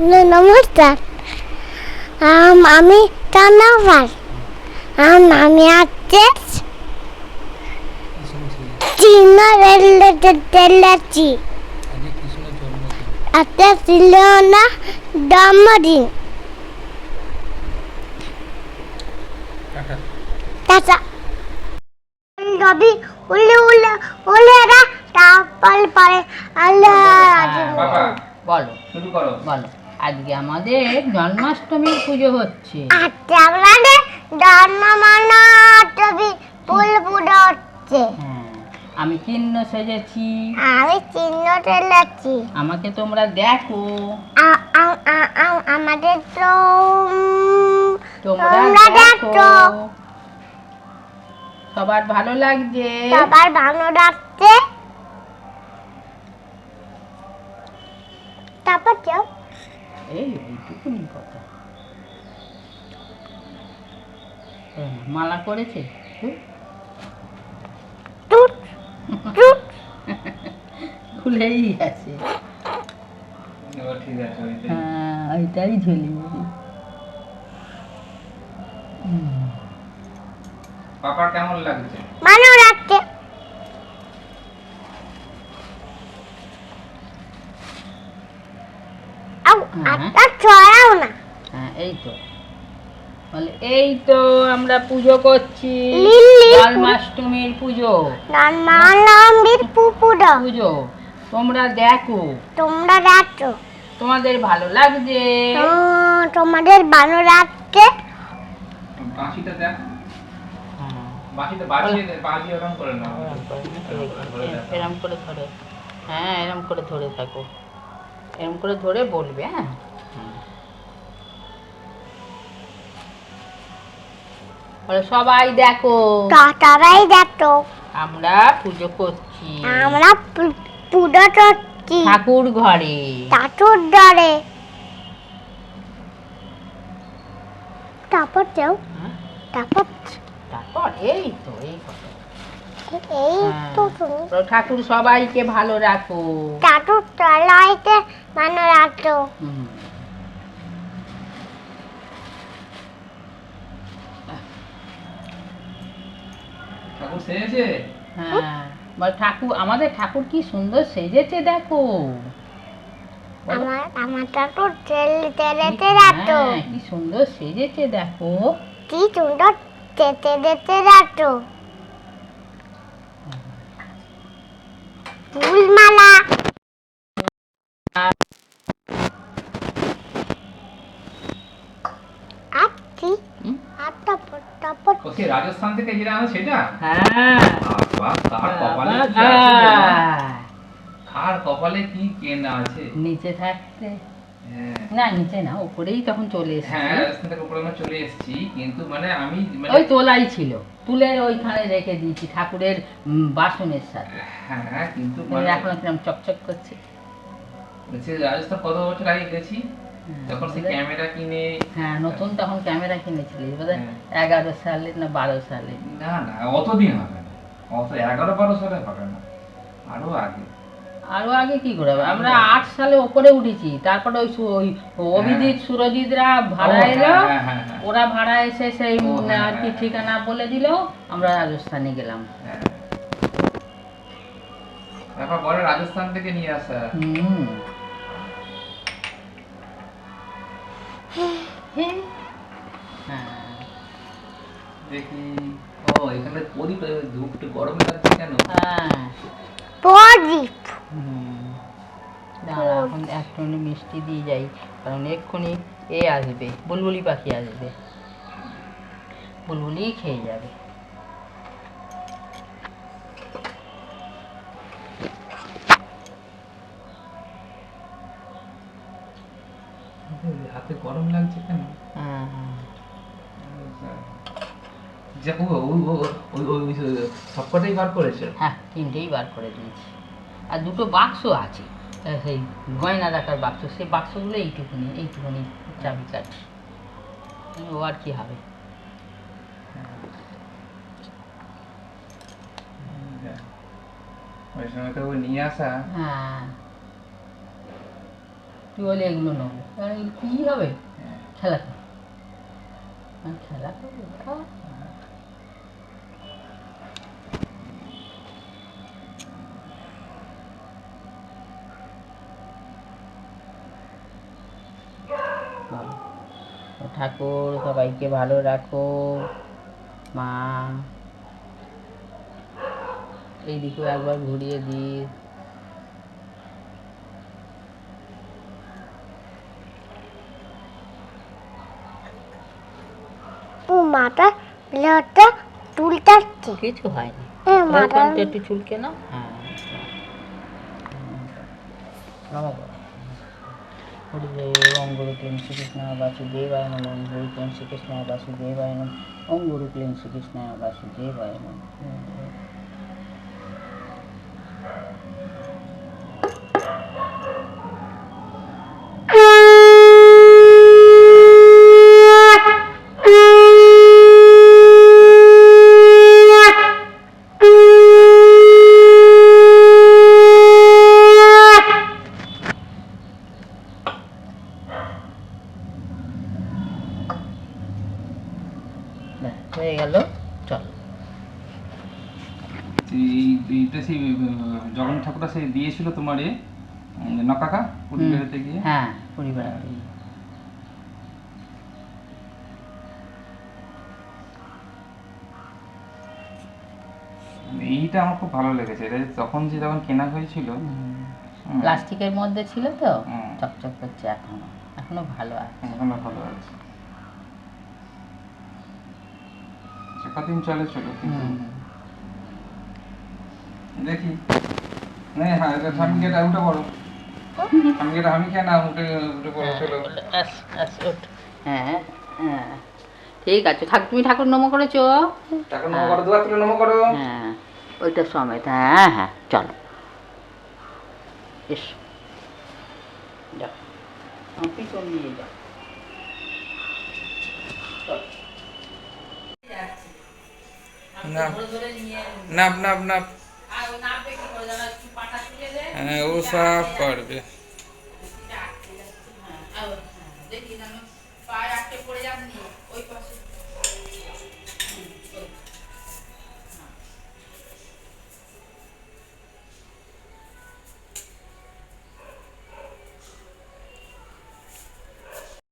নমস্কার। আমি ধন্যবাদ। আমি আজকে চিহ্ন রেলেছি। আজকে ছিল না জন্মদিন। টাটা। রবি উলে উলে উলেরা তারপর পরে আল্লাহ। বলো শুরু করো। বলো আজকে আমাদের জন্মাষ্টমীর পুজো হচ্ছে। আজকে আমাদের জন্মাষ্টমী পুজো হচ্ছে। আমি চিহ্ন সেজেছি। আমি চিহ্ন রেলেছি। আমাকে তোমরা দেখো। আমাদের তো তোমরা দেখো। সবার ভালো লাগছে। সবার ভালো লাগছে। তারপর যাও। এইটুকুনি কথা। মালা করেছে খুলেই আছে। ওইটাই ঝুলি। পাপার কেমন লাগছে? ভালো লাগছে। ছড়াও না। এই তো আমরা পুজো করছি। জন্মাষ্টমীর পুজো। পুজো তোমরা দেখো। তোমাদের ভালো লাগছে। তোমাদের ভালো লাগছে। বাঁশিটা দেখ। বাঁশিটা বাজিয়ে দে, বাজিয়ে ওরকম করে নাও। এরকম করে ধরে। হ্যাঁ এরকম করে ধরে থাকো। এরকম করে ধরে বলবে। হ্যাঁ সবাই দেখো। সবাই দেখো। আমরা পুজো করছি। আমরা পুজো করছি ঠাকুর ঘরে। ঠাকুর ঘরে। তারপর যাও। তারপর এই তো এই কথা। এই তো ঠাকুর সবাইকে ভালো রাখো। ঠাকুর সবাইকে ভালো রাখো। ঠাকুর সেজেছে? হ্যাঁ বল ঠাকুর, আমাদের ঠাকুর কি সুন্দর সেজেছে দেখো। আমার ঠাকুর তেলেতে রাখো। কি সুন্দর সেজেছে দেখো। কি সুন্দর তেলেতে রাখো। ফুলমালা। রাজস্থান থেকে যেটা আনো সেটা? হ্যাঁ কার কপালে কি কেনা আছে। নিচে থাকতে না, নিচে না উপরেই তখন চলে এসেছি। হ্যাঁ রাজস্থান থেকে উপরে আমরা চলে এসেছি, কিন্তু মানে আমি ওই তোলাই ছিল, তুলে ওইখানে রেখে দিয়েছি ঠাকুরের বাসনের সাথে। হ্যাঁ কিন্তু এখন কিরকম চকচক করছে। রাজস্থান কত বছর আগে গেছি তখন সে ক্যামেরা কিনে। হ্যাঁ নতুন তখন ক্যামেরা কিনেছিলি বোধহয় 11 সালে না 12 সালে। না না অতদিন হবে না, অত 11-12 সালে হবে না, আরো আগে কি করে হবে? আমরা 8 সালে উপরে উঠেছি, তারপরে ওই অভিজিৎ সুরজিৎরা ভাড়া এলো, ওরা ভাড়া এসে সেই আর কি ঠিকানা বলে দিল, আমরা রাজস্থানে গেলাম। তারপর বলে রাজস্থান থেকে নিয়ে আসা। দেখি এখানে প্রদীপ, ধূপটা গরম লাগছে কেন? প্রদীপ এখন একটু মিষ্টি দিয়ে যাই, কারণ এক্ষুনি এ আসবে, বুলবুলি পাখি আসবে, বুলবুলি খেয়ে যাবে। হাতে গরম লাগছে কেন? সবকটাই বার করেছে? হ্যাঁ 3টেই বার করে দিয়েছি, আর 2টো বাক্স আছে, সেই গয়না রাখার বাক্স, সেই বাক্সগুলো এইটুকুনি চাবি কাঠি, ও আর কি হবে। ওই সময় তো নিয়ে আসা। হ্যাঁ তুই বলে এগুলো নেবো, কারণ এগুলো কি হবে, খেলা কর। খেলা করবো বাবা। ও ঠাকুর সবাইকে ভালো রাখো মা। এইদিকেও একবার ঘুরিয়ে দিস। ও মাটা প্লেটটা তুলতাচ্ছে। কিছু হয়নি, মাটা একটু চুলকে নাও। হ্যাঁ নমঃ হরিদেব ওম গুরু ক্লীন শ্রীকৃষ্ণ বাসুদেবায় নমঃ। ওম গুরু ক্লীন শ্রীকৃষ্ণ বাসুদেবায় নমঃ। ওম গুরু ক্লীন শ্রীকৃষ্ণ বাসুদেবায় নমঃ। হয়ে গেল, চল। এইটা সেই জগন্নাথ ঠাকুরটা সেই দিয়েছিল তোমার নকাকা পুরী বেড়াতে গিয়ে। হ্যাঁ পুরী বেড়াতে গিয়ে। এইটা আমার খুব ভালো লেগেছে, এটা তখন কেনা হয়েছিল। প্লাস্টিকের মধ্যে ছিল তো, হুম। চকচক করছে, এখনো ভালো আছে। এখনো ভালো আছে, কতদিন চলেছিল কিন্তু। দেখি হ্যাঁ স্বামীকে উঠে পড়ো, স্বামীকে আমি খেয়ে না উঠে উঠে পড়ো, চলো। হ্যাঁ হ্যাঁ ঠিক আছে, তুমি ঠাকুর নমো করেছো? ঠাকুর নমো করো, দুয়ার তুলে নমো করো। হ্যাঁ ওইটা সমেত, হ্যাঁ হ্যাঁ চলো এসো, যাও পিছন নিয়ে যাও। নাপ নাপ নাপ, হ্যাঁ ও সব পারবে। দেখি পায়ে আটকে পড়ে যাবনি।